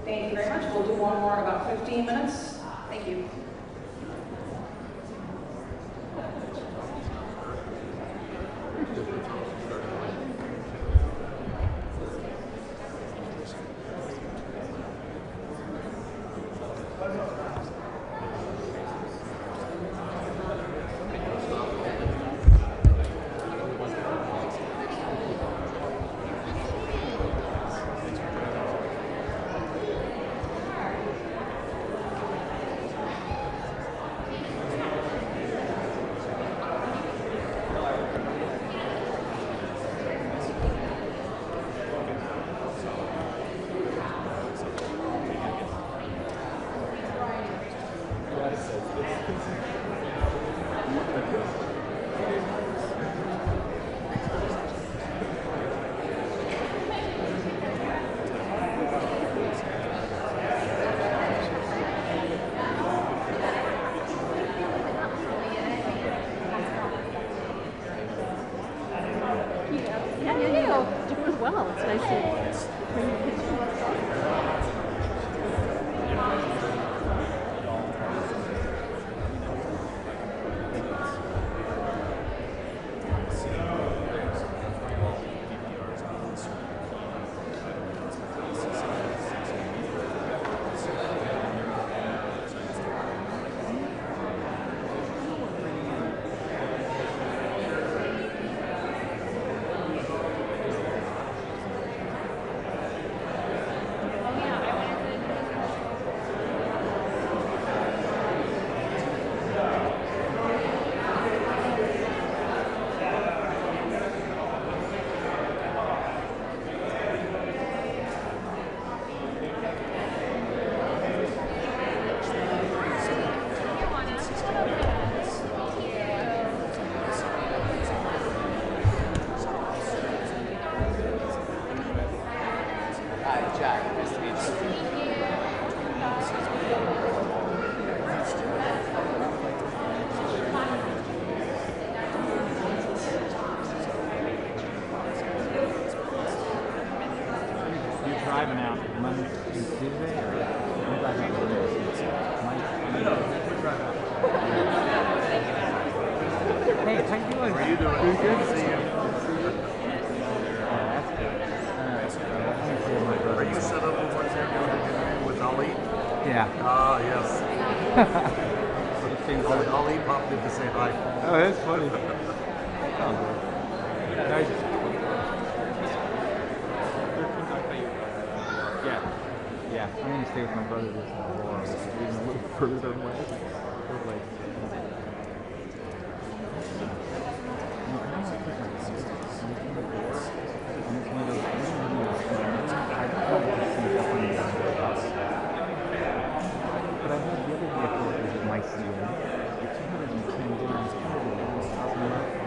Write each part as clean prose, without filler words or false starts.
Thank you very much. We'll do one more in about 15 minutes. Thank you. Ali popped in to say hi. Oh, that's funny. Oh, nice. Yeah. I'm gonna stay with my brother this while even a little further away. But I have the other vehicle that is my CN. It's 210 grams, kind of a long thousand left.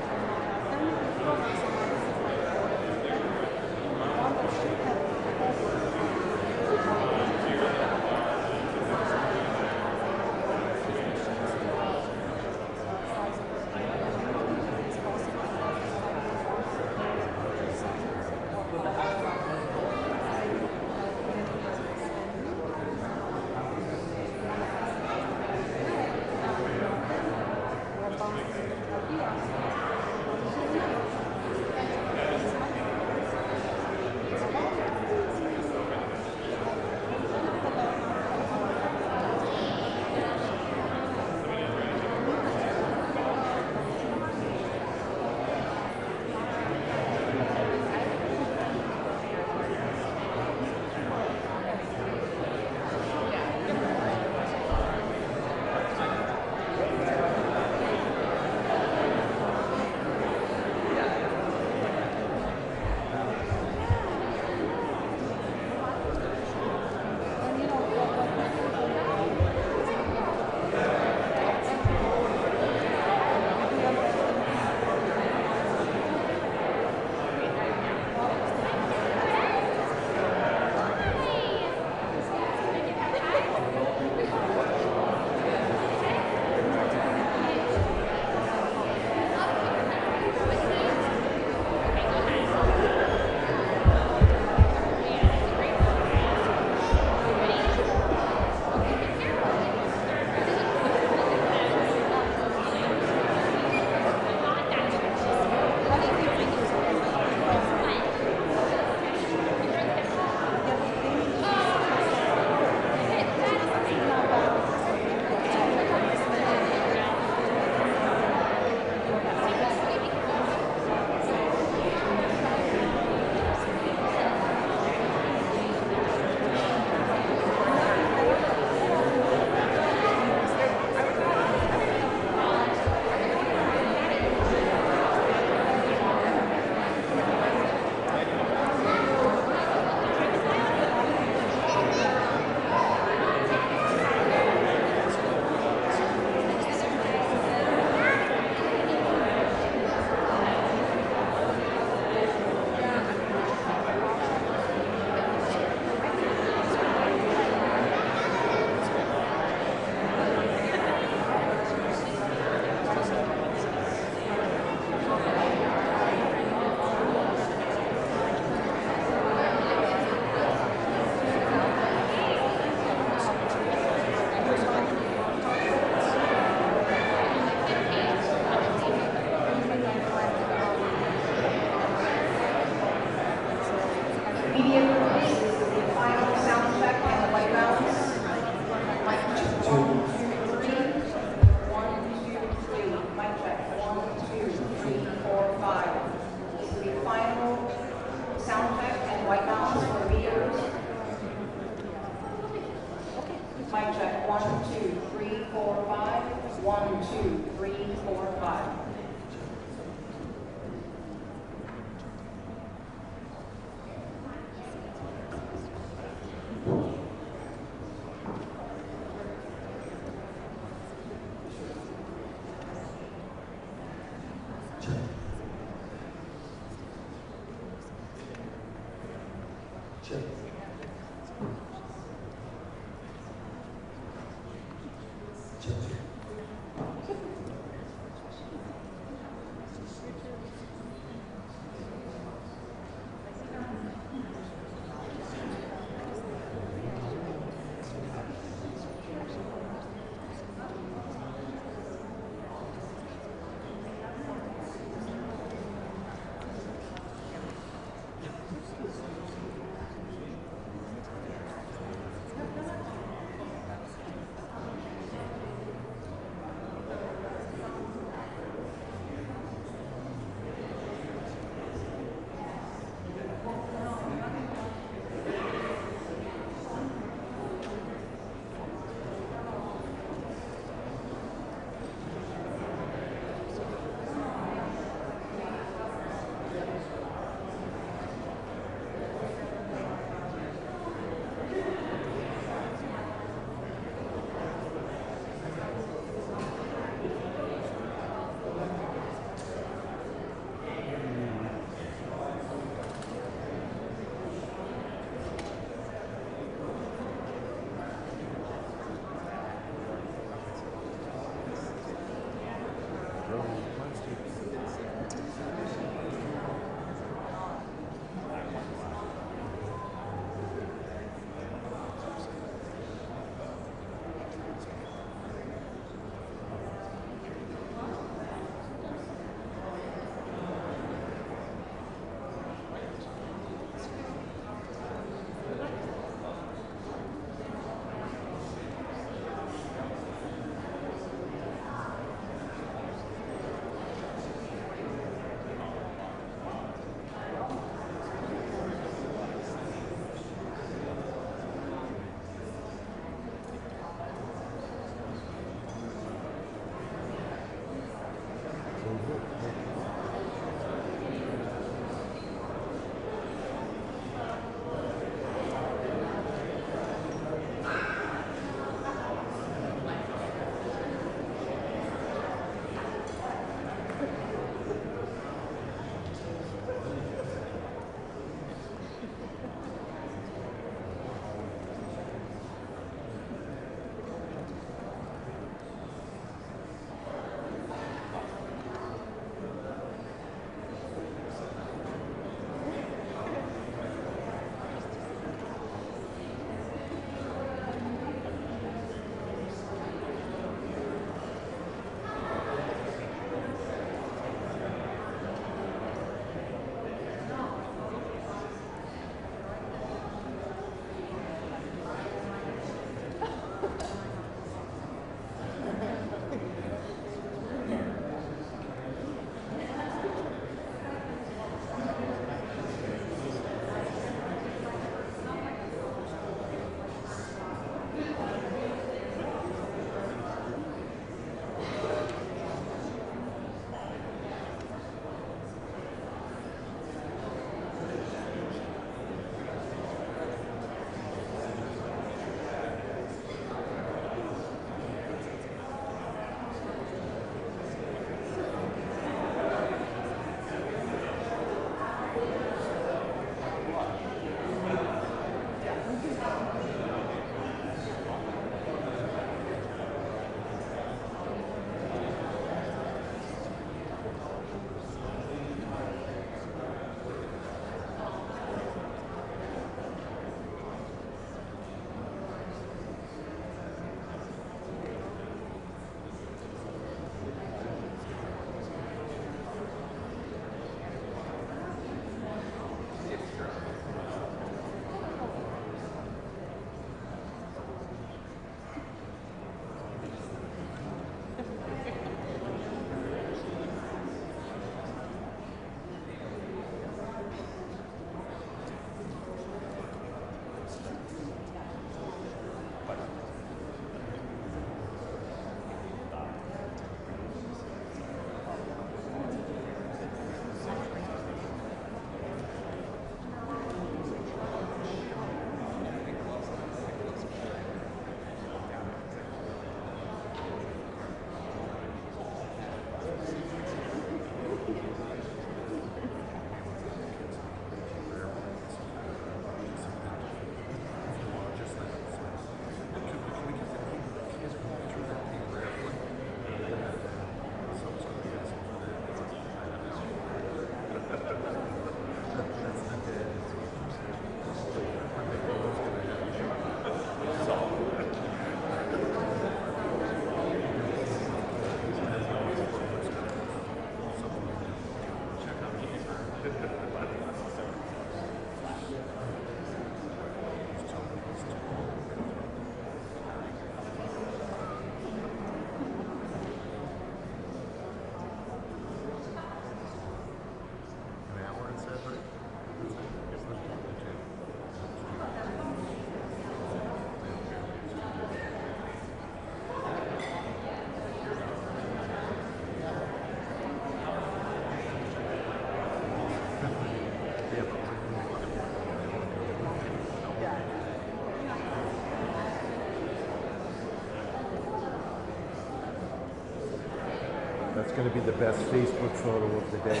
That's going to be the best Facebook photo of the day.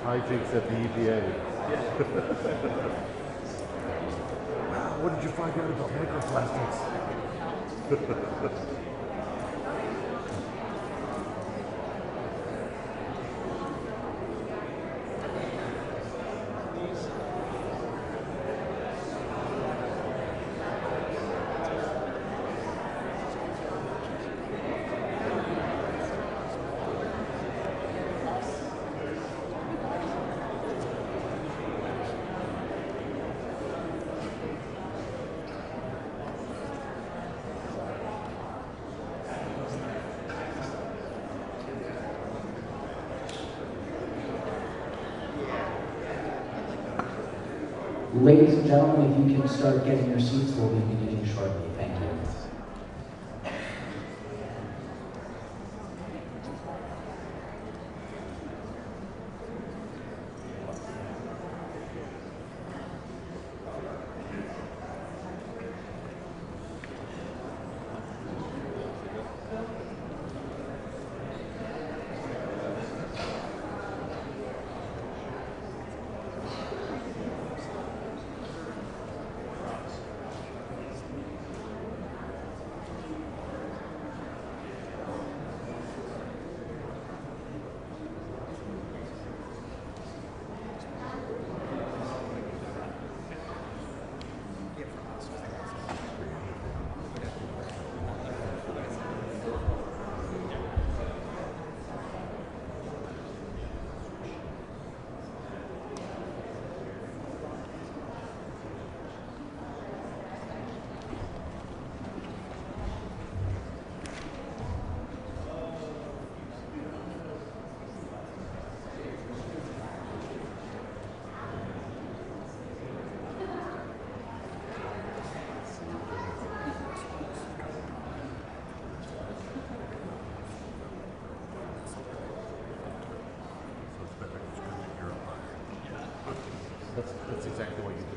Hijinks at the EPA. Wow, what did you find out about microplastics? Ladies and gentlemen, if you can start getting your seats, we'll be beginning shortly. Thank you. That's exactly what you did.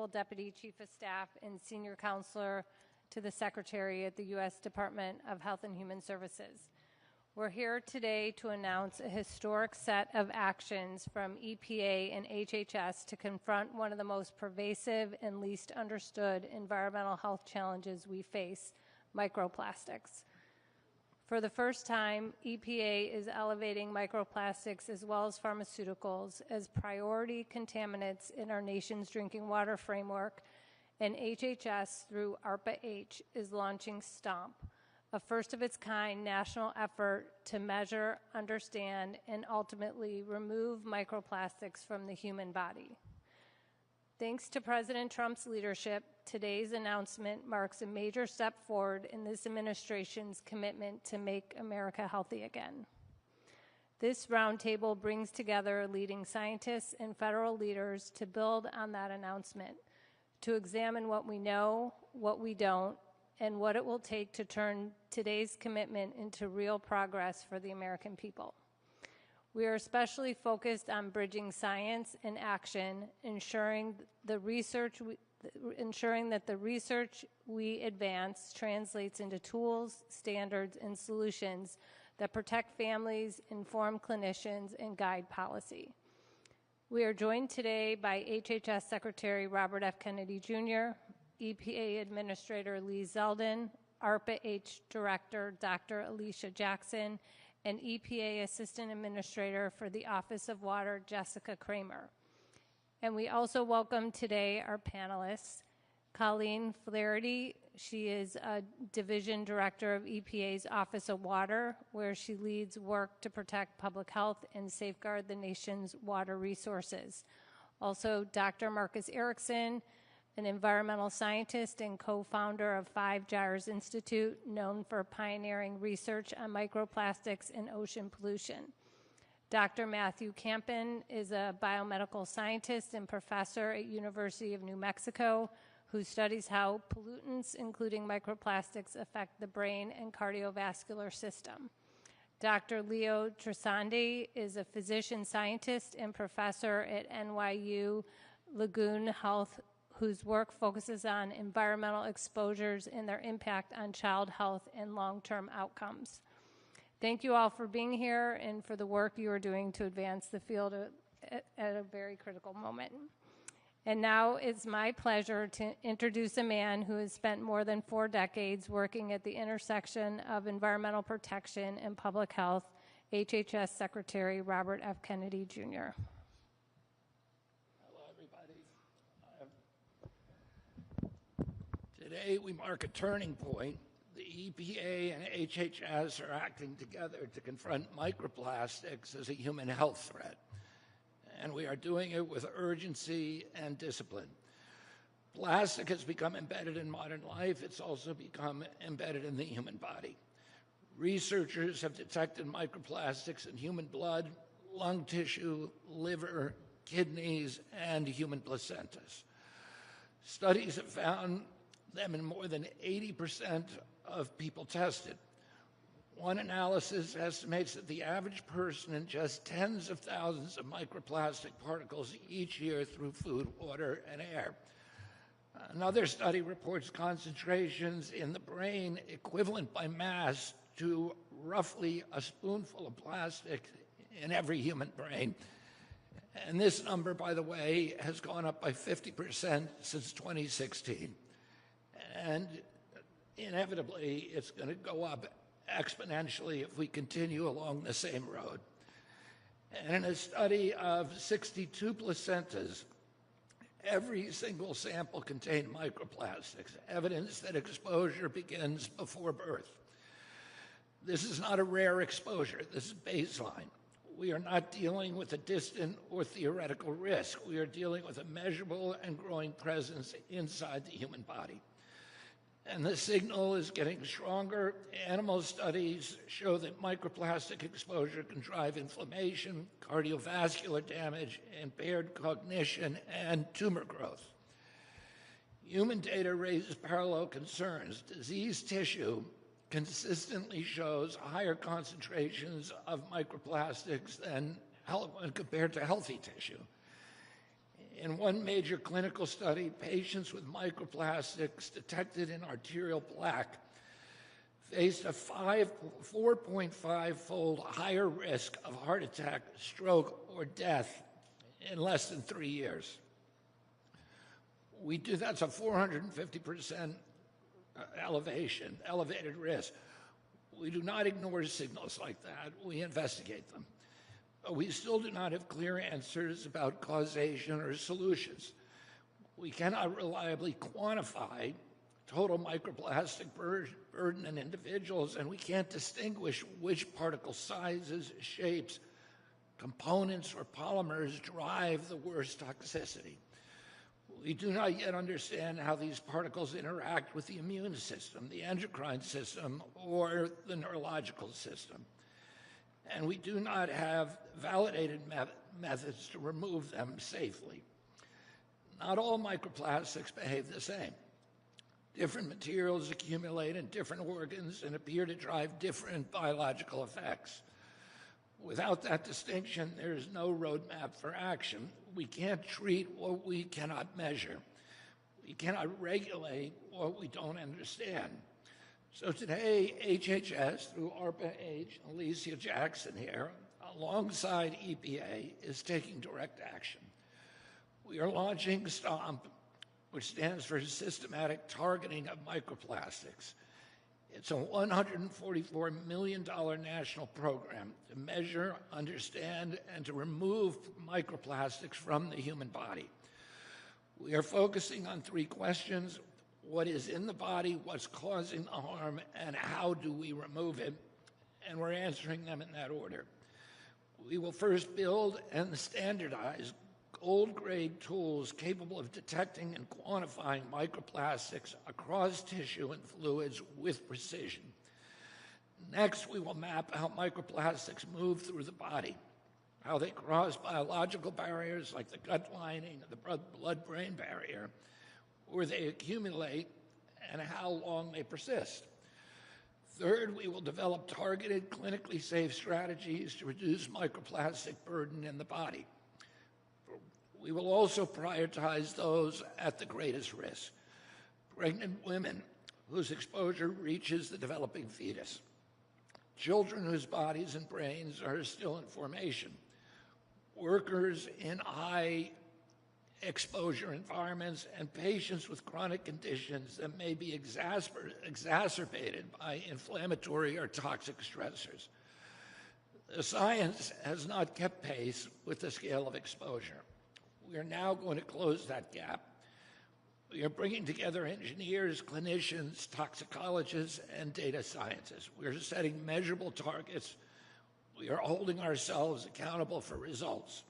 Principal Deputy Chief of Staff and Senior Counselor to the Secretary at the U.S. Department of Health and Human Services. We're here today to announce a historic set of actions from EPA and HHS to confront one of the most pervasive and least understood environmental health challenges we face, microplastics. For the first time, EPA is elevating microplastics as well as pharmaceuticals as priority contaminants in our nation's drinking water framework, and HHS, through ARPA-H, is launching STOMP, a first-of-its-kind national effort to measure, understand, and ultimately remove microplastics from the human body. Thanks to President Trump's leadership, today's announcement marks a major step forward in this administration's commitment to make America healthy again. This roundtable brings together leading scientists and federal leaders to build on that announcement, to examine what we know, what we don't, and what it will take to turn today's commitment into real progress for the American people. We are especially focused on bridging science and action, ensuring that the research we advance translates into tools, standards, and solutions that protect families, inform clinicians, and guide policy. We are joined today by HHS Secretary Robert F. Kennedy Jr., EPA Administrator Lee Zeldin, ARPA-H Director Dr. Alicia Jackson, and EPA Assistant Administrator for the Office of Water, Jessica Kramer. And we also welcome today our panelists, Colleen Flaherty. She is a Division Director of EPA's Office of Water, where she leads work to protect public health and safeguard the nation's water resources. Also, Dr. Marcus Erickson, an environmental scientist and co-founder of 5 Gyres Institute, known for pioneering research on microplastics and ocean pollution. Dr. Matthew Campen is a biomedical scientist and professor at University of New Mexico who studies how pollutants, including microplastics, affect the brain and cardiovascular system. Dr. Leo Tresandi is a physician scientist and professor at NYU Lagoon Health, whose work focuses on environmental exposures and their impact on child health and long-term outcomes. Thank you all for being here and for the work you are doing to advance the field at a very critical moment. And now it's my pleasure to introduce a man who has spent more than 4 decades working at the intersection of environmental protection and public health, HHS Secretary Robert F. Kennedy Jr. Hello, everybody. Today we mark a turning point. The EPA and HHS are acting together to confront microplastics as a human health threat. And we are doing it with urgency and discipline. Plastic has become embedded in modern life. It's also become embedded in the human body. Researchers have detected microplastics in human blood, lung tissue, liver, kidneys, and human placentas. Studies have found them in more than 80% of people tested. One analysis estimates that the average person ingests tens of thousands of microplastic particles each year through food, water, and air. Another study reports concentrations in the brain equivalent by mass to roughly a spoonful of plastic in every human brain. And this number, by the way, has gone up by 50% since 2016. And inevitably, it's going to go up exponentially if we continue along the same road. And in a study of 62 placentas, every single sample contained microplastics, evidence that exposure begins before birth. This is not a rare exposure. This is baseline. We are not dealing with a distant or theoretical risk. We are dealing with a measurable and growing presence inside the human body. And the signal is getting stronger. Animal studies show that microplastic exposure can drive inflammation, cardiovascular damage, impaired cognition, and tumor growth. Human data raises parallel concerns. Diseased tissue consistently shows higher concentrations of microplastics than when compared to healthy tissue. In one major clinical study, patients with microplastics detected in arterial plaque faced a 4.5-fold higher risk of heart attack, stroke, or death in less than 3 years. That's a 450% elevated risk. We do not ignore signals like that. We investigate them. But we still do not have clear answers about causation or solutions. We cannot reliably quantify total microplastic burden in individuals, and we can't distinguish which particle sizes, shapes, components, or polymers drive the worst toxicity. We do not yet understand how these particles interact with the immune system, the endocrine system, or the neurological system. And we do not have validated methods to remove them safely. Not all microplastics behave the same. Different materials accumulate in different organs and appear to drive different biological effects. Without that distinction, there is no roadmap for action. We can't treat what we cannot measure. We cannot regulate what we don't understand. So today, HHS, through ARPA-H, Alicia Jackson here, alongside EPA, is taking direct action. We are launching STOMP, which stands for Systematic Targeting of Microplastics. It's a $144 million national program to measure, understand, and to remove microplastics from the human body. We are focusing on three questions: what is in the body, what's causing the harm, and how do we remove it? And we're answering them in that order. We will first build and standardize gold-grade tools capable of detecting and quantifying microplastics across tissue and fluids with precision. Next, we will map how microplastics move through the body, how they cross biological barriers like the gut lining, the blood-brain barrier, where they accumulate, and how long they persist. Third, we will develop targeted, clinically safe strategies to reduce microplastic burden in the body. We will also prioritize those at the greatest risk: pregnant women whose exposure reaches the developing fetus, children whose bodies and brains are still in formation, workers in high exposure environments, and patients with chronic conditions that may be exacerbated by inflammatory or toxic stressors. The science has not kept pace with the scale of exposure. We are now going to close that gap. We are bringing together engineers, clinicians, toxicologists, and data scientists. We are setting measurable targets. We are holding ourselves accountable for results.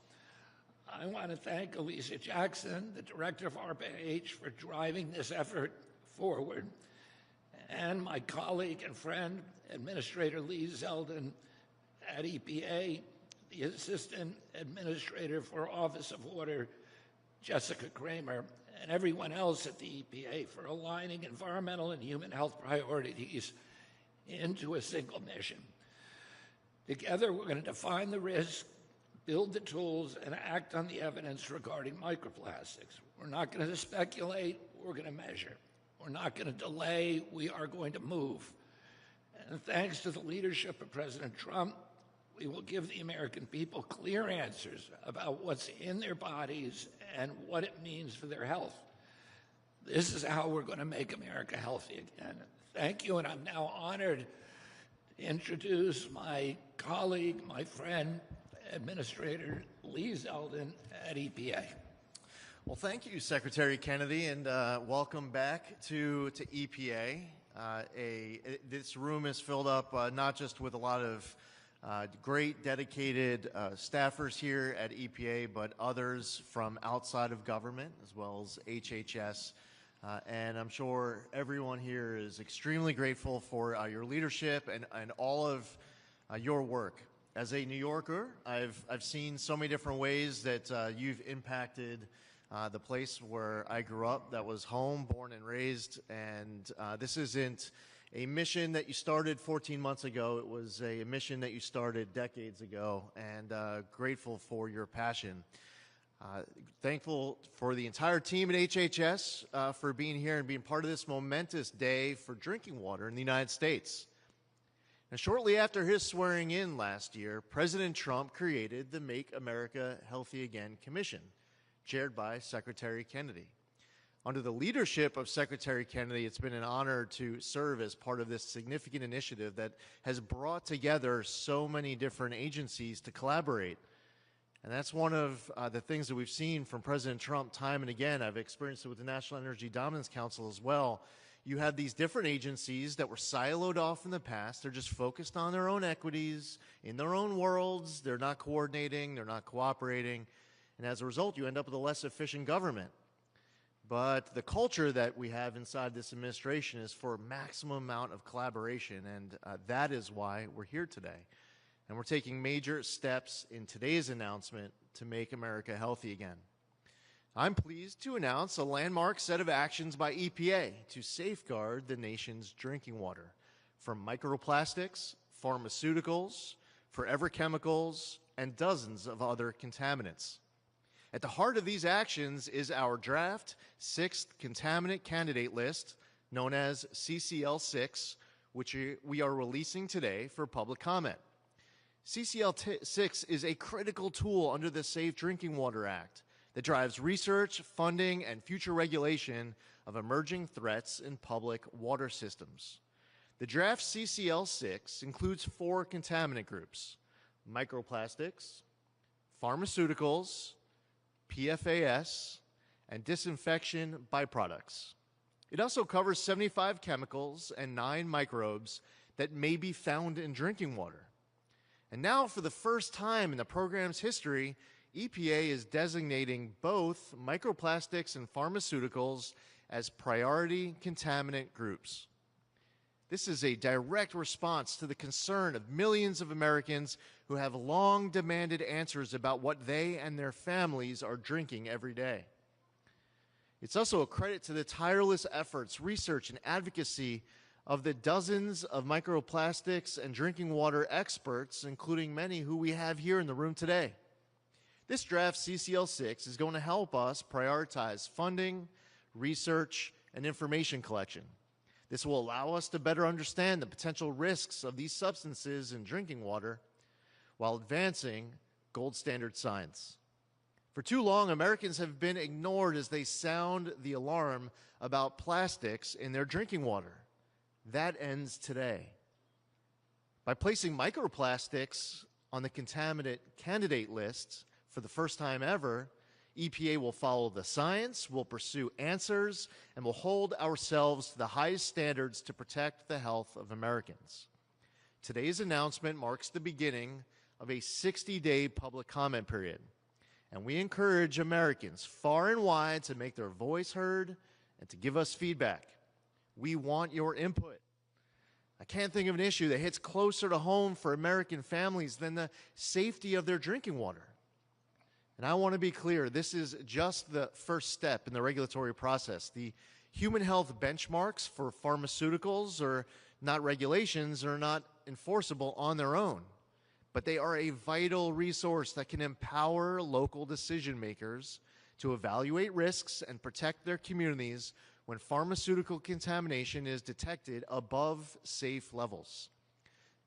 I want to thank Alicia Jackson, the director of ARPA-H, for driving this effort forward, and my colleague and friend, Administrator Lee Zeldin at EPA, the Assistant Administrator for Office of Water, Jessica Kramer, and everyone else at the EPA for aligning environmental and human health priorities into a single mission. Together, we're going to define the risk, build the tools, and act on the evidence regarding microplastics. We're not going to speculate, we're going to measure. We're not going to delay, we are going to move. And thanks to the leadership of President Trump, we will give the American people clear answers about what's in their bodies and what it means for their health. This is how we're going to make America healthy again. Thank you, and I'm now honored to introduce my colleague, my friend, Administrator Lee Zeldin at EPA. Well, thank you, Secretary Kennedy, and welcome back to EPA. This room is filled up not just with a lot of great, dedicated staffers here at EPA, but others from outside of government, as well as HHS. And I'm sure everyone here is extremely grateful for your leadership and all of your work. As a New Yorker, I've seen so many different ways that you've impacted the place where I grew up. That was home, born and raised. And this isn't a mission that you started 14 months ago. It was a mission that you started decades ago, and grateful for your passion. Thankful for the entire team at HHS for being here and being part of this momentous day for drinking water in the United States. Now, shortly after his swearing in last year, President Trump created the Make America Healthy Again Commission, chaired by Secretary Kennedy. Under the leadership of Secretary Kennedy, it's been an honor to serve as part of this significant initiative that has brought together so many different agencies to collaborate. And that's one of the things that we've seen from President Trump time and again. I've experienced it with the National Energy Dominance Council as well. You have these different agencies that were siloed off in the past. They're just focused on their own equities, in their own worlds. They're not coordinating. They're not cooperating. And as a result, you end up with a less efficient government. But the culture that we have inside this administration is for a maximum amount of collaboration, and that is why we're here today. And we're taking major steps in today's announcement to make America healthy again. I'm pleased to announce a landmark set of actions by EPA to safeguard the nation's drinking water, from microplastics, pharmaceuticals, forever chemicals, and dozens of other contaminants. At the heart of these actions is our draft 6th contaminant candidate list, known as CCL6, which we are releasing today for public comment. CCL6 is a critical tool under the Safe Drinking Water Act that drives research, funding, and future regulation of emerging threats in public water systems. The draft CCL6 includes 4 contaminant groups: microplastics, pharmaceuticals, PFAS, and disinfection byproducts. It also covers 75 chemicals and 9 microbes that may be found in drinking water. And now, for the first time in the program's history, EPA is designating both microplastics and pharmaceuticals as priority contaminant groups. This is a direct response to the concern of millions of Americans who have long demanded answers about what they and their families are drinking every day. It's also a credit to the tireless efforts, research, and advocacy of the dozens of microplastics and drinking water experts, including many who we have here in the room today. This draft CCL6 is going to help us prioritize funding, research, and information collection. This will allow us to better understand the potential risks of these substances in drinking water while advancing gold standard science. For too long, Americans have been ignored as they sound the alarm about plastics in their drinking water. That ends today. By placing microplastics on the contaminant candidate list for the first time ever, EPA will follow the science, will pursue answers, and will hold ourselves to the highest standards to protect the health of Americans. Today's announcement marks the beginning of a 60-day public comment period, and we encourage Americans far and wide to make their voice heard and to give us feedback. We want your input. I can't think of an issue that hits closer to home for American families than the safety of their drinking water. And I want to be clear, this is just the first step in the regulatory process. The human health benchmarks for pharmaceuticals are not regulations, are not enforceable on their own, but they are a vital resource that can empower local decision makers to evaluate risks and protect their communities when pharmaceutical contamination is detected above safe levels.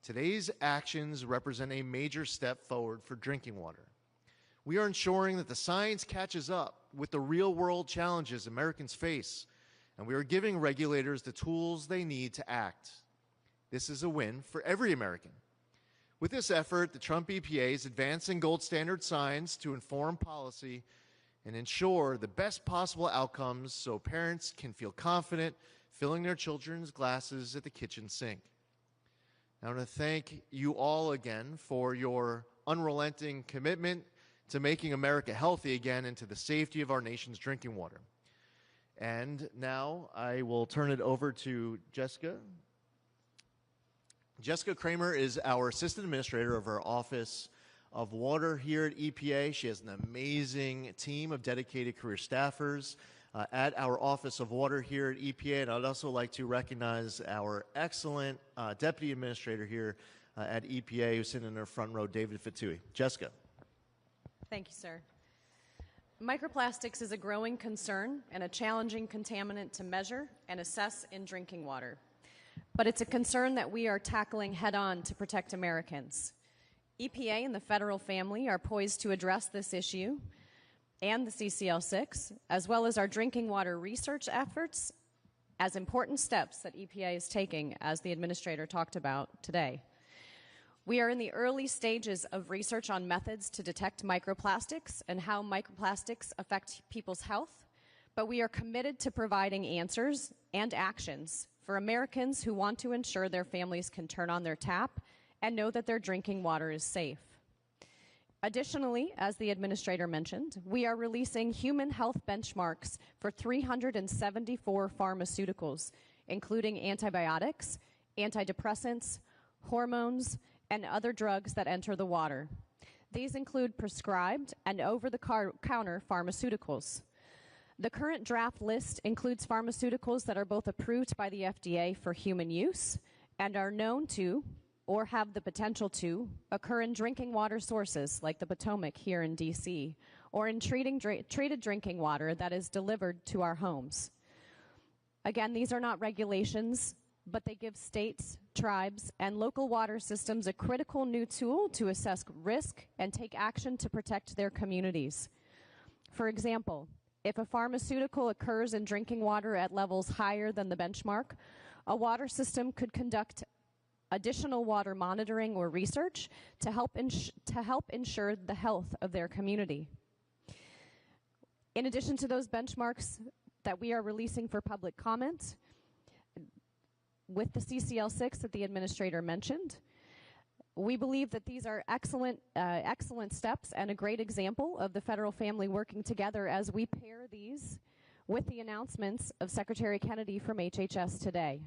Today's actions represent a major step forward for drinking water. We are ensuring that the science catches up with the real-world challenges Americans face, and we are giving regulators the tools they need to act. This is a win for every American. With this effort, the Trump EPA is advancing gold standard science to inform policy and ensure the best possible outcomes so parents can feel confident filling their children's glasses at the kitchen sink. I want to thank you all again for your unrelenting commitment to making America healthy again and to the safety of our nation's drinking water. And now I will turn it over to Jessica. Jessica Kramer is our Assistant Administrator of our Office of Water here at EPA. She has an amazing team of dedicated career staffers at our Office of Water here at EPA. And I'd also like to recognize our excellent Deputy Administrator here at EPA who's sitting in our front row, David Fatui. Jessica. Thank you, sir. Microplastics is a growing concern and a challenging contaminant to measure and assess in drinking water. But it's a concern that we are tackling head-on to protect Americans. EPA and the federal family are poised to address this issue and the CCL6, as well as our drinking water research efforts, as important steps that EPA is taking, as the administrator talked about today. We are in the early stages of research on methods to detect microplastics and how microplastics affect people's health, but we are committed to providing answers and actions for Americans who want to ensure their families can turn on their tap and know that their drinking water is safe. Additionally, as the administrator mentioned, we are releasing human health benchmarks for 374 pharmaceuticals, including antibiotics, antidepressants, hormones, and other drugs that enter the water. These include prescribed and over-the-counter pharmaceuticals. The current draft list includes pharmaceuticals that are both approved by the FDA for human use and are known to or have the potential to, occur in drinking water sources like the Potomac here in D.C., or in treated drinking water that is delivered to our homes. Again, these are not regulations, but they give states, tribes, and local water systems a critical new tool to assess risk and take action to protect their communities. For example, if a pharmaceutical occurs in drinking water at levels higher than the benchmark, a water system could conduct additional water monitoring or research to help ensure the health of their community. In addition to those benchmarks that we are releasing for public comment, with the CCL6 that the administrator mentioned, we believe that these are excellent steps and a great example of the federal family working together as we pair these with the announcements of Secretary Kennedy from HHS today.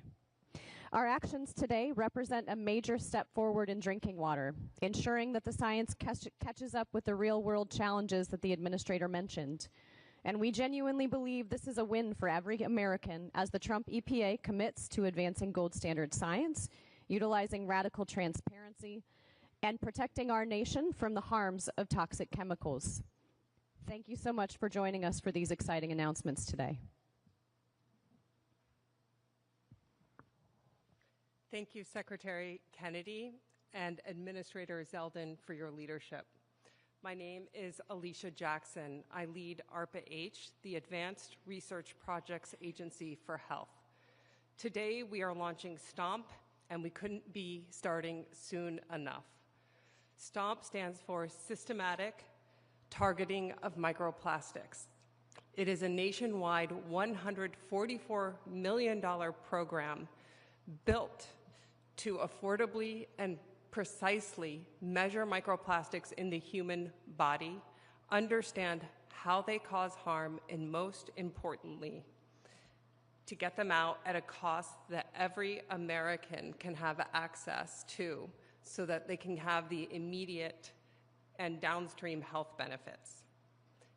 Our actions today represent a major step forward in drinking water, ensuring that the science catches up with the real-world challenges that the administrator mentioned. And we genuinely believe this is a win for every American as the Trump EPA commits to advancing gold standard science, utilizing radical transparency, and protecting our nation from the harms of toxic chemicals. Thank you so much for joining us for these exciting announcements today. Thank you, Secretary Kennedy and Administrator Zeldin, for your leadership. My name is Alicia Jackson. I lead ARPA-H, the Advanced Research Projects Agency for Health. Today, we are launching STOMP, and we couldn't be starting soon enough. STOMP stands for Systematic Targeting of Microplastics. It is a nationwide $144 million program built to affordably and precisely measure microplastics in the human body, understand how they cause harm, and most importantly, to get them out at a cost that every American can have access to so that they can have the immediate and downstream health benefits.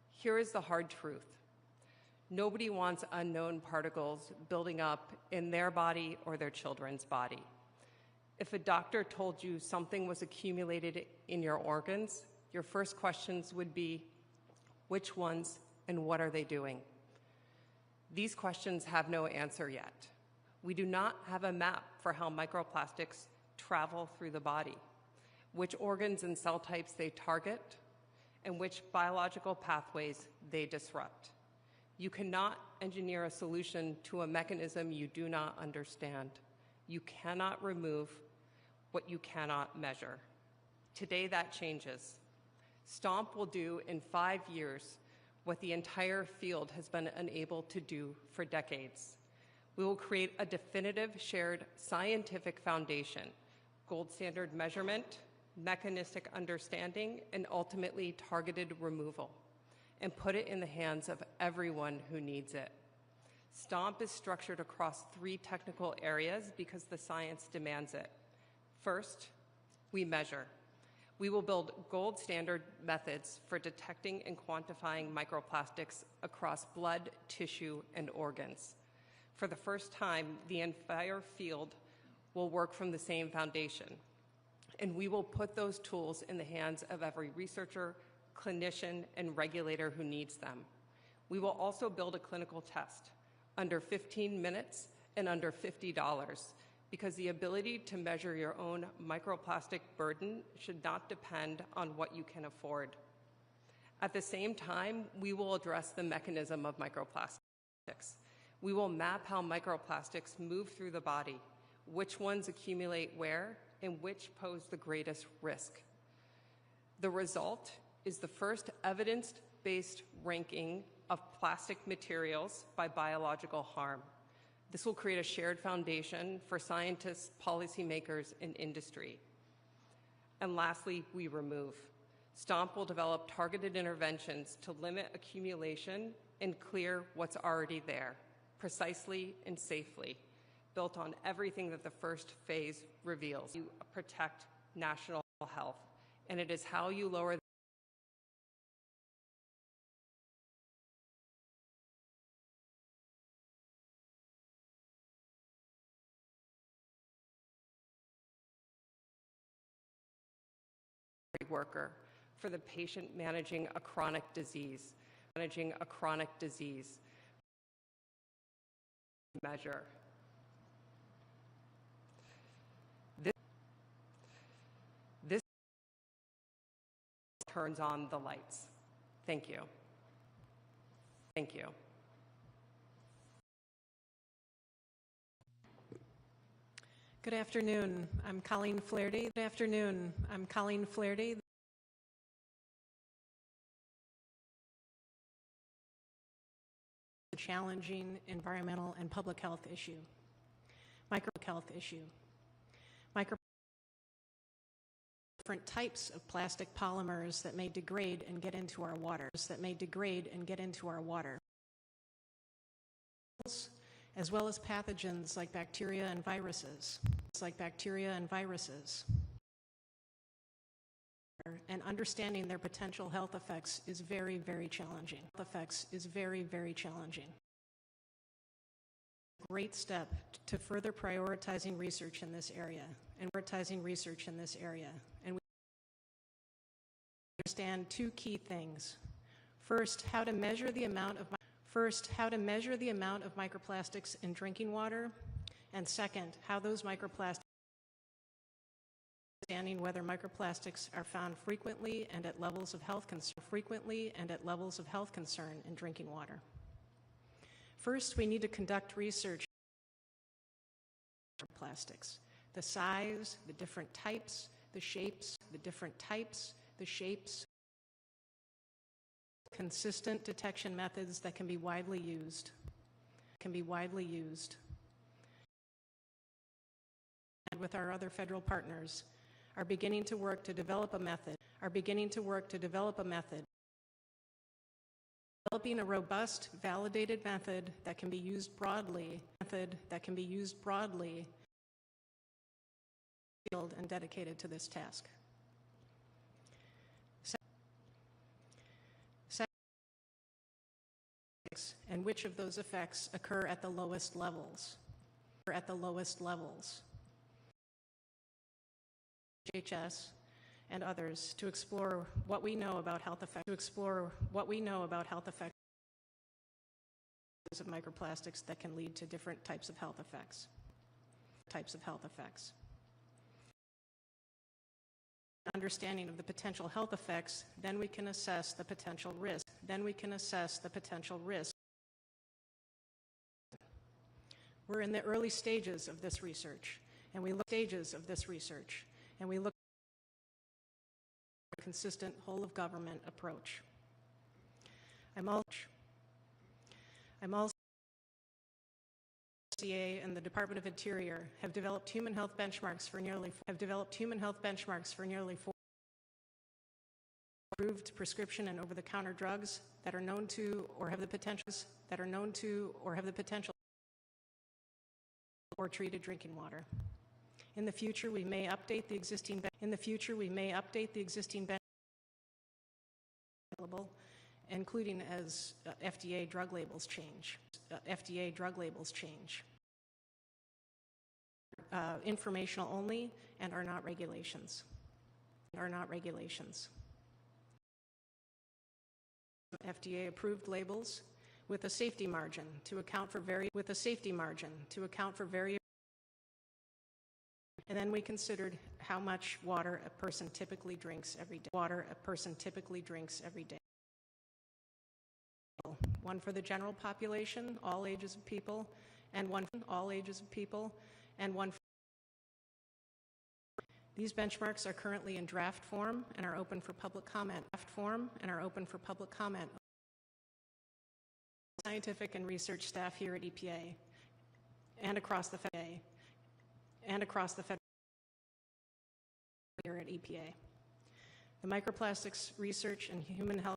Here is the hard truth. Nobody wants unknown particles building up in their body or their children's body. If a doctor told you something was accumulated in your organs, your first questions would be, which ones and what are they doing? These questions have no answer yet. We do not have a map for how microplastics travel through the body, which organs and cell types they target, and which biological pathways they disrupt. You cannot engineer a solution to a mechanism you do not understand. You cannot remove what you cannot measure. Today that changes. STOMP will do in 5 years what the entire field has been unable to do for decades. We will create a definitive shared scientific foundation, gold standard measurement, mechanistic understanding, and ultimately targeted removal, and put it in the hands of everyone who needs it. STOMP is structured across 3 technical areas because the science demands it. First, we measure. We will build gold standard methods for detecting and quantifying microplastics across blood, tissue, and organs. For the first time, the entire field will work from the same foundation, and we will put those tools in the hands of every researcher, clinician, and regulator who needs them. We will also build a clinical test under 15 minutes and under $50, because the ability to measure your own microplastic burden should not depend on what you can afford. At the same time, we will address the mechanism of microplastics. We will map how microplastics move through the body, which ones accumulate where, and which pose the greatest risk. The result is the first evidence-based ranking of plastic materials by biological harm. This will create a shared foundation for scientists, policymakers, and industry. And lastly, we remove. STOMP will develop targeted interventions to limit accumulation and clear what's already there, precisely and safely, built on everything that the first phase reveals. You protect national health, and it is how you lower worker for the patient managing a chronic disease. Measure. This turns on the lights. Thank you. Thank you. Good afternoon. I'm Colleen Flaherty. Good afternoon. I'm Colleen Flaherty. A challenging environmental and public health issue. Different types of plastic polymers that may degrade and get into our waters, as well as pathogens like bacteria and viruses. And understanding their potential health effects is very, very challenging. Great step to further prioritizing research in this area. And we understand two key things. First, how to measure the amount of microplastics in drinking water, and second, how those microplastics, understanding whether microplastics are found frequently and at levels of health concern in drinking water. First, we need to conduct research on plastics, the size, the different types, the shapes, consistent detection methods that can be widely used. And with our other federal partners, are beginning to work to develop a method. Developing a robust, validated method that can be used broadly, and dedicated to this task. And which of those effects occur at the lowest levels. HHS and others to explore what we know about health effects. Of microplastics that can lead to different types of health effects. Understanding of the potential health effects, then we can assess the potential risk. We're in the early stages of this research, and we look at a consistent whole of government approach. I'm also CA and the Department of Interior have developed human health benchmarks for nearly 4 approved prescription and over-the-counter drugs that are known to or have the potential or treated drinking water. In the future, we may update the existing available, including as FDA drug labels change. Informational only and are not regulations. FDA approved labels with a safety margin to account for various. And then we considered how much water a person typically drinks every day. One for the general population, all ages of people, and one for these benchmarks are currently in draft form and are open for public comment. Scientific and research staff here at EPA and across the federal here at EPA. The microplastics research and human health.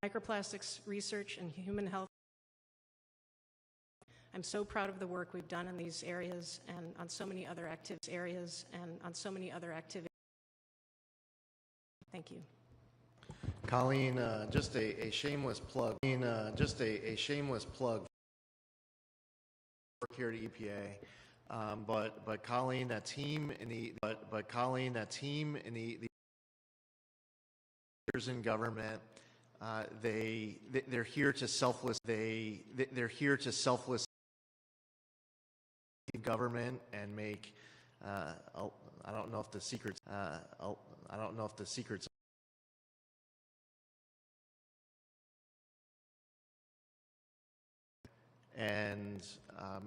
I'm so proud of the work we've done in these areas and on so many other activities. Thank you. Colleen, just a shameless plug. Work here at EPA, but Colleen, that team in the in government. They're here to they're here to selfless government and make. I don't know if the secrets. I don't know if the secrets. And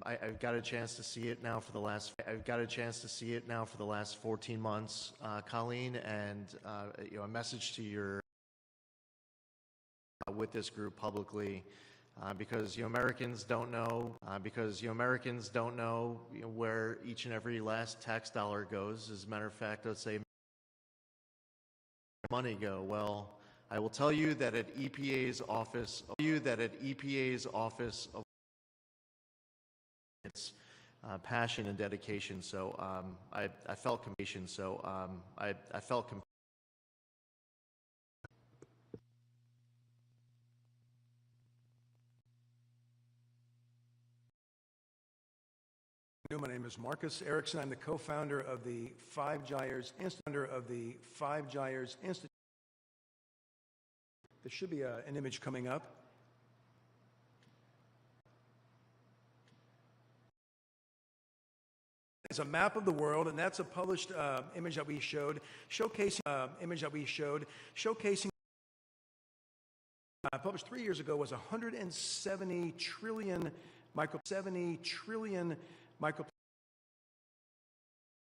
I've got a chance to see it now for the last. I've got a chance to see it now for the last 14 months, Colleen, and a message to your with this group publicly, because Americans don't know where each and every last tax dollar goes. As a matter of fact, let's say money go. Well, I will tell you that at EPA's office, of its passion and dedication. So I felt compassion. So I felt compassion. My name is Marcus Erickson. I'm the co-founder of the Five Gyres Institute. There should be an image coming up. It's a map of the world, and that's a published image that we showed, showcasing published 3 years ago, was 170 trillion microplastics.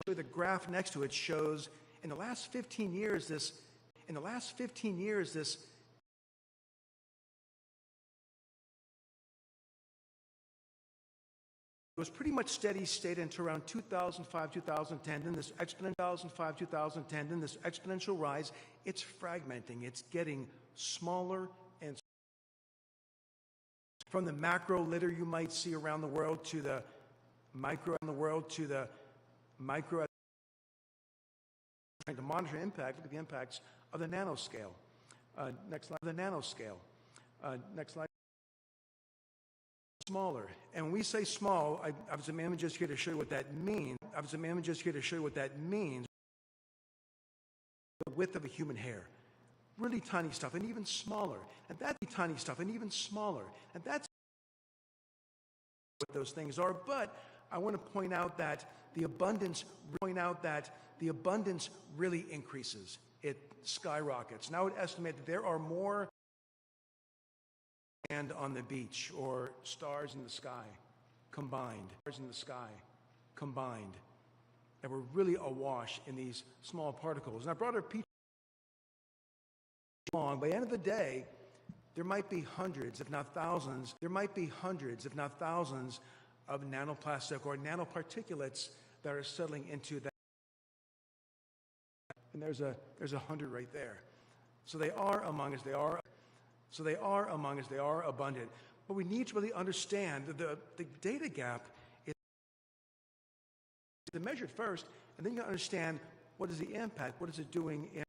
The graph next to it shows in the last 15 years this it was pretty much steady state until around 2005, 2010. Then this exponential rise. It's fragmenting. It's getting smaller and from the macro litter you might see around the world to the micro trying to monitor impact. Look at the impacts of the nanoscale. Next slide. Next slide. Smaller. And when we say small, I was a man just here to show you what that means. The width of a human hair. Really tiny stuff, and even smaller. And that's what those things are. But I want to point out that the abundance really increases. It skyrockets. Now I would estimate that there are more sand on the beach or stars in the sky combined. And we're really awash in these small particles. And I brought a picture long. By the end of the day, there might be hundreds, if not thousands, of nanoplastic or nanoparticulates that are settling into that. And there's 100 right there. So they are among us. They are abundant. But we need to really understand that the data gap is measured first, and then you understand what is the impact, what is it doing in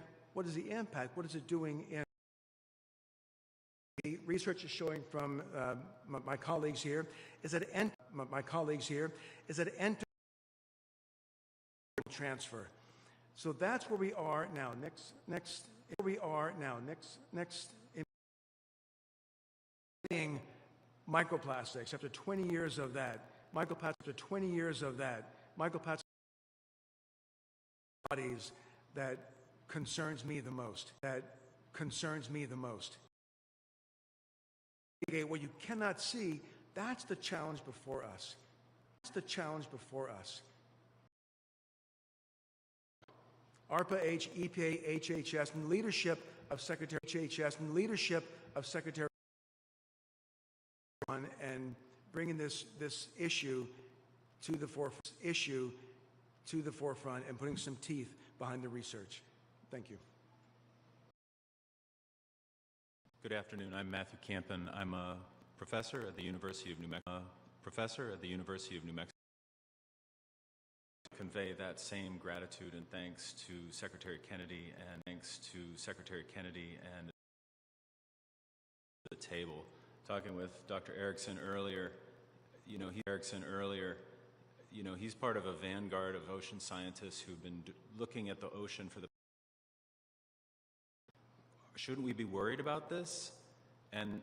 the research is showing from my colleagues here is that enter transfer. So that's where we are now. Next. Microplastics. After 20 years of that, microplastics bodies that concerns me the most. What you cannot see, that's the challenge before us. ARPA-H, EPA, HHS, and leadership of Secretary and bringing this issue to the forefront and putting some teeth behind the research. Thank you. Good afternoon. I'm Matthew Campen. I'm a professor at the University of New Mexico. Convey that same gratitude and thanks to Secretary Kennedy and the table. Talking with Dr. Erickson earlier, he's part of a vanguard of ocean scientists who've been looking at the ocean for the Shouldn't we be worried about this? And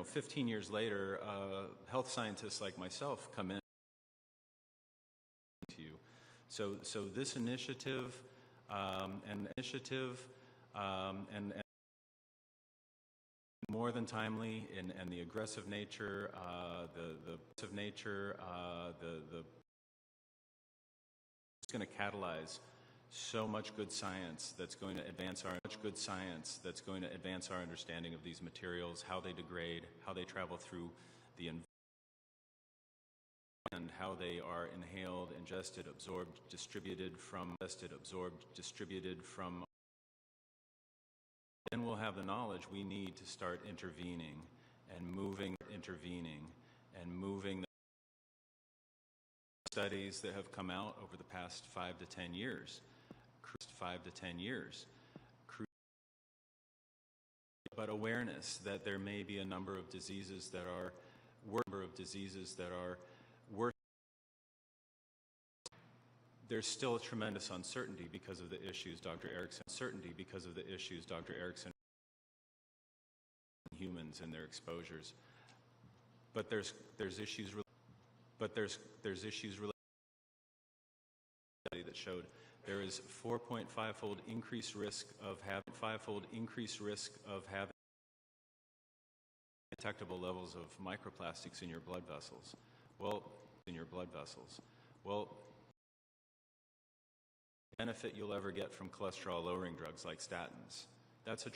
15 years later, health scientists like myself come in to you. So this initiative and more than timely, and the aggressive nature, it's going to catalyze so much good science that's going to advance our understanding of these materials, how they degrade, how they travel through the environment, and how they are inhaled, ingested, absorbed, distributed from. Then we'll have the knowledge we need to start intervening and moving the studies that have come out over the past 5 to 10 years. But awareness that there may be a number of diseases that are worse. There's still a tremendous uncertainty because of the issues Dr. Erickson. Humans and their exposures, but there's issues related that showed there is 4.5-fold increased risk of having detectable levels of microplastics in your blood vessels. Well, benefit you'll ever get from cholesterol-lowering drugs like statins. That's a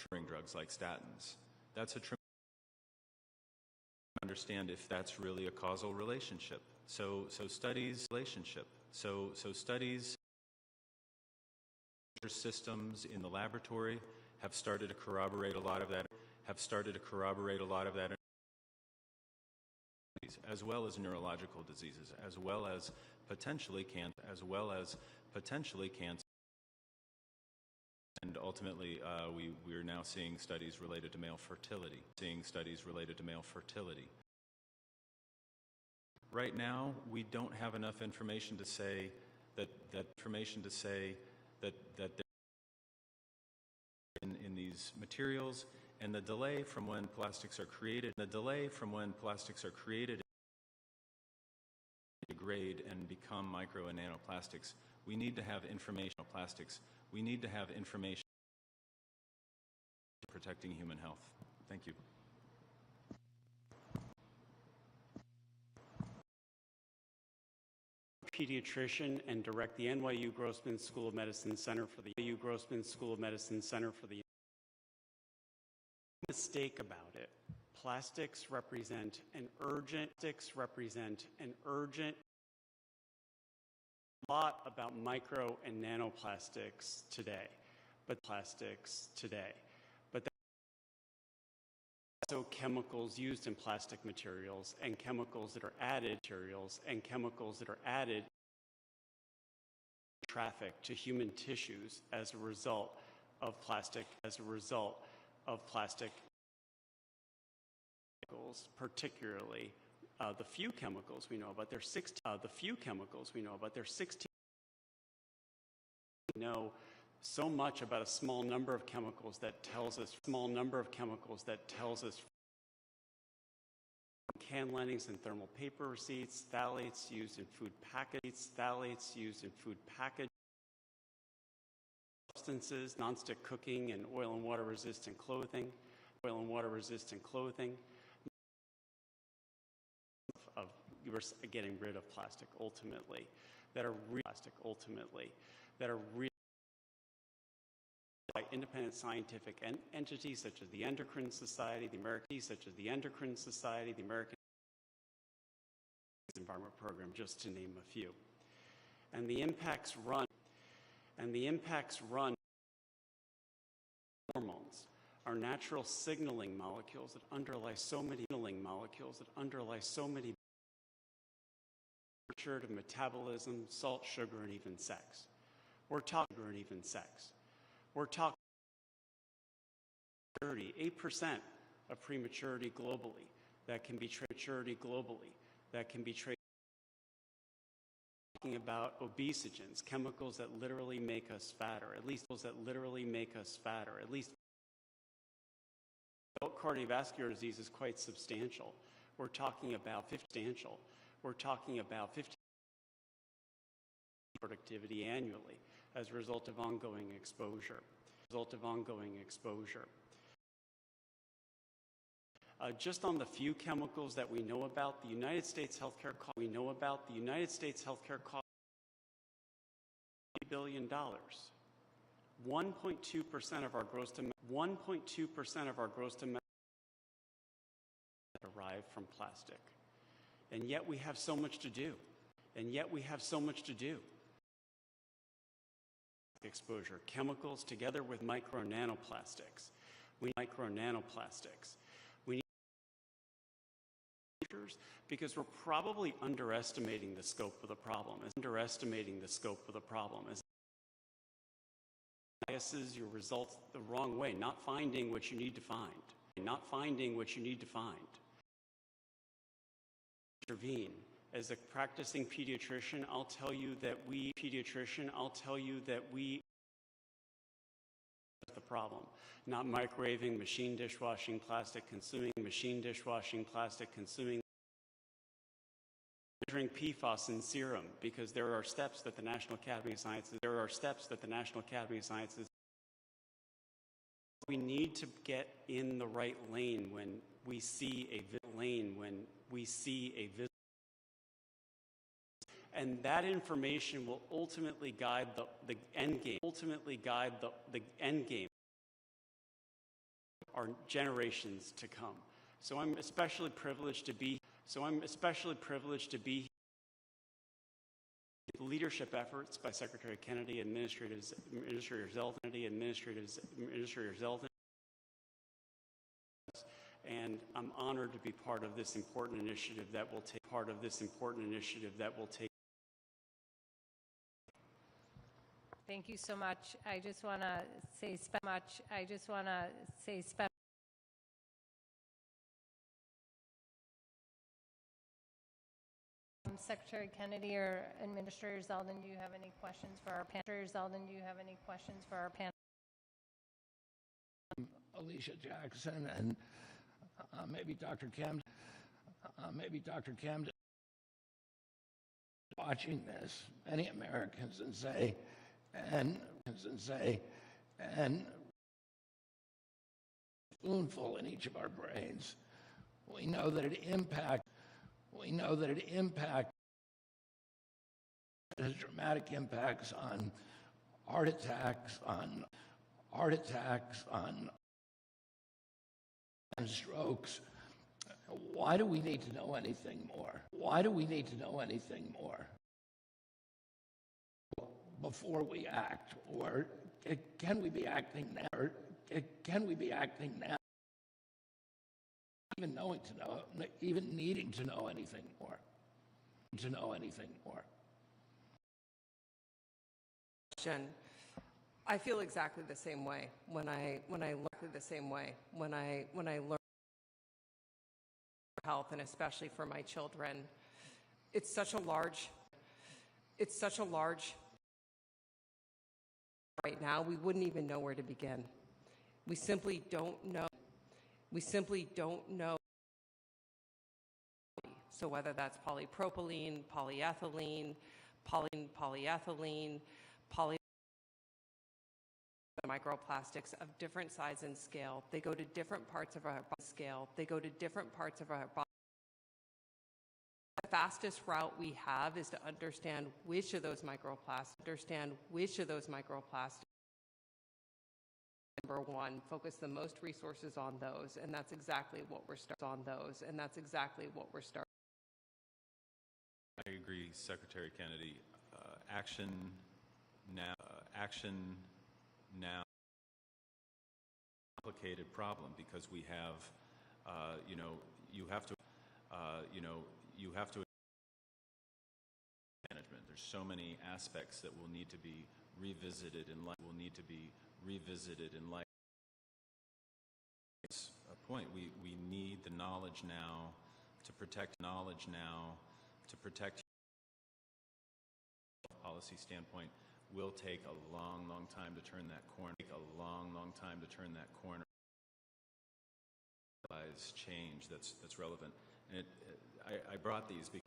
understand if that's really a causal relationship. So studies systems in the laboratory have started to corroborate a lot of that. As well as neurological diseases, as well as potentially cancer. And ultimately, we are now seeing studies related to male fertility. Right now, we don't have enough information to say that in these materials, and the delay from when plastics are created, degrade and become micro and nanoplastics. We need to have information on plastics. We need to have information protecting human health. Thank you. Pediatrician and direct the NYU Grossman School of Medicine Center for the mistake about it. Plastics represent an urgent lot about micro and nanoplastics today, but also chemicals used in plastic materials and chemicals that are added traffic to human tissues as a result of plastic chemicals, particularly the few chemicals we know about. There are 16. We know so much about a small number of chemicals that tells us. Can linings and thermal paper receipts, phthalates used in food packaging, substances, nonstick cooking, and oil and water resistant clothing. We're getting rid of plastic ultimately that are by independent scientific entities such as the Endocrine Society, the American Environment Program, just to name a few. And the impacts run hormones are natural signaling molecules that underlie so many to metabolism, salt, sugar, and even sex. We're talking 38% of prematurity globally that can be traced about obesogens, chemicals that literally make us fatter, at least those that literally make us fatter, at least adult cardiovascular disease is quite substantial. We're talking about 50 productivity annually as a result of ongoing exposure. Just on the few chemicals that we know about, the United States healthcare costs $1 billion. 1.2% of our gross domestic derived from plastic. And yet we have so much to do. Exposure, chemicals together with micro and nanoplastics. We need because we're probably underestimating the scope of the problem. Biases your results the wrong way, not finding what you need to find. Intervene. As a practicing pediatrician, I'll tell you that the problem. Not microwaving, machine dishwashing, plastic consuming, measuring PFAS in serum, because there are steps that the National Academy of Sciences, we need to get in the right lane when we see a and that information will ultimately guide the end game. Our generations to come. So I'm especially privileged to be leadership efforts by Secretary Kennedy, Administrator Zeldin, and I'm honored to be part of this important initiative that will take Thank you so much. I just want to say special. Secretary Kennedy or Administrator Zeldin, do you have any questions for our panel? Alicia Jackson and maybe Dr. Camden. Watching this, many Americans and spoonful in each of our brains. We know that it has dramatic impacts on heart attacks, on strokes. Why do we need to know anything more? Before we act, or can we be acting now? Even needing to know anything more. I feel exactly the same way when I learn health, and especially for my children. It's such a large right now, we wouldn't even know where to begin. We simply don't know. So whether that's polypropylene, polyethylene, microplastics of different size and scale, they go to different parts of our body. The fastest route we have is to understand which of those microplastics. Number one, focus the most resources on those, and that's exactly what we're starting. I agree, Secretary Kennedy. Action now. Complicated problem because we have, you have to management. There's so many aspects that will need to be revisited in life. It's a point. We need the knowledge now to protect. policy standpoint will take a long, long time to turn that corner. Change that's relevant. And I brought these because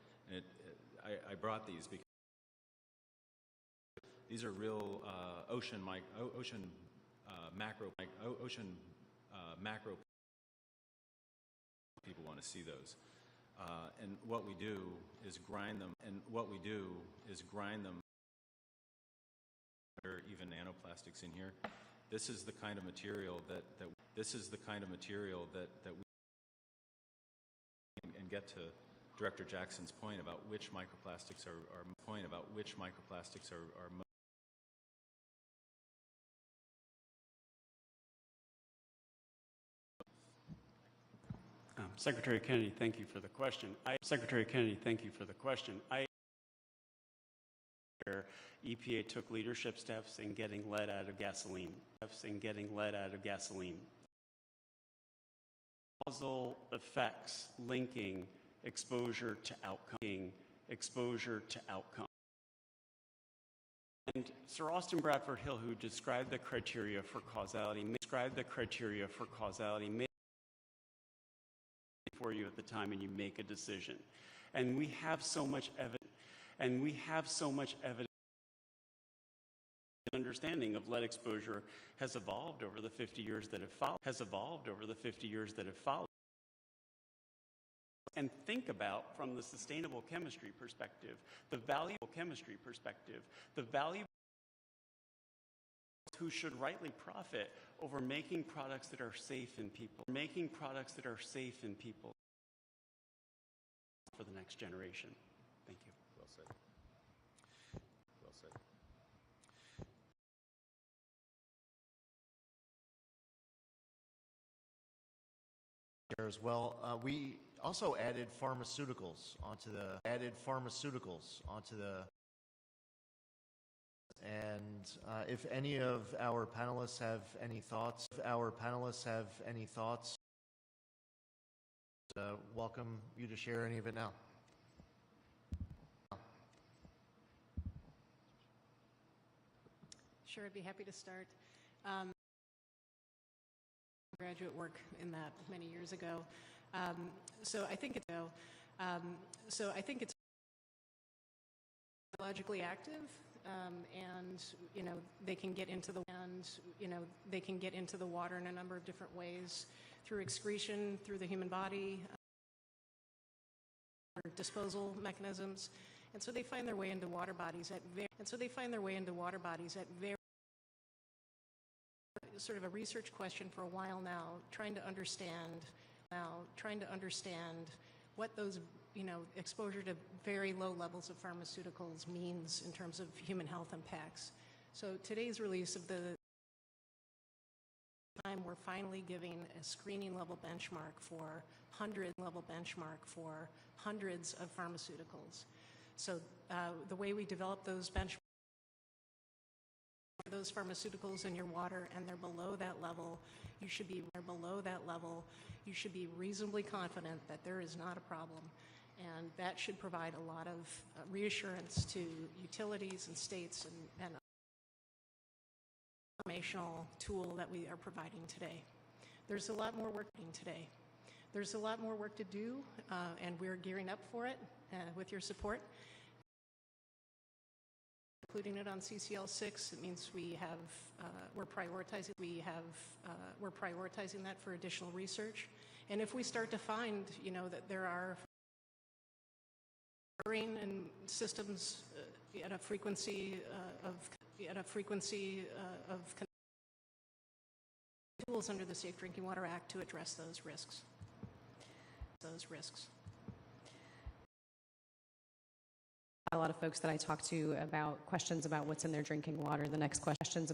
these are real macro people want to see those. And what we do is grind them. There are even nanoplastics in here. This is the kind of material that we and get to Director Jackson's point about which microplastics are Secretary Kennedy, thank you for the question. EPA took leadership steps in getting lead out of gasoline. Causal effects linking exposure to outcome. And Sir Austin Bradford Hill, who described the criteria for causality, made for you at the time, and you make a decision. And we have so much evidence. Understanding of lead exposure has evolved over the 50 years that have followed. And think about, from the sustainable chemistry perspective, the value who should rightly profit over making products that are safe in people, for the next generation. Thank you. Well said. Well said. As well, we also added pharmaceuticals onto the and if any of our panelists have any thoughts, welcome you to share any of it now. Sure, I'd be happy to start. Graduate work in that many years ago. So I think it's biologically active, and they can get into the water in a number of different ways, through excretion, through the human body, disposal mechanisms, and so they find their way into water bodies at very sort of a research question for a while now, trying to understand what those, exposure to very low levels of pharmaceuticals means in terms of human health impacts. So today's release of the time, we're finally giving a screening level benchmark for hundreds of pharmaceuticals. So the way we develop those benchmarks, those pharmaceuticals in your water, and they're below that level, you should be reasonably confident that there is not a problem. And that should provide a lot of reassurance to utilities and states and informational tool that we are providing today. There's a lot more work to do, and we're gearing up for it with your support. Including it on CCL6, it means we're prioritizing that for additional research. And if we start to find, that there are and systems at a frequency of tools under the Safe Drinking Water Act to address those risks. A lot of folks that I talk to about questions about what's in their drinking water. The next question,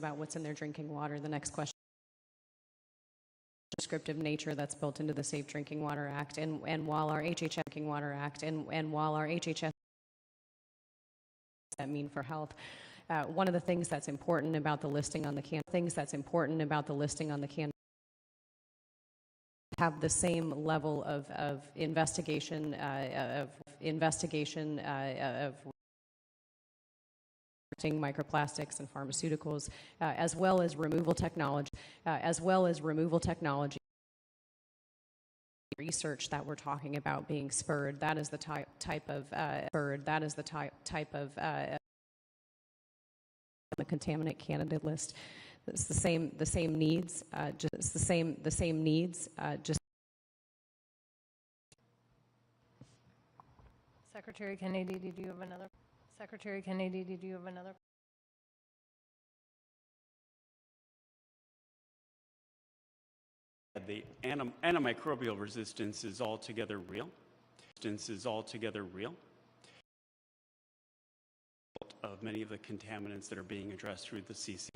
descriptive nature that's built into the Safe Drinking Water Act, and while our HHS Drinking Water Act and while our HHS that mean for health. One of the things that's important about the listing on the can have the same level of investigation microplastics and pharmaceuticals, as well as removal technology, research that we're talking about being spurred. That is the type of the contaminant candidate list. It's the same needs, just the same needs, just. Secretary Kennedy, did you have another? Secretary Kennedy, did you have another? The antimicrobial resistance is altogether real. Of many of the contaminants that are being addressed through the CC.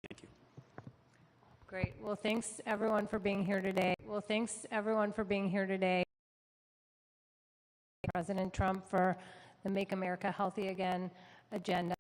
Thank you. Great. Well, thanks everyone for being here today. President Trump for the Make America Healthy Again agenda.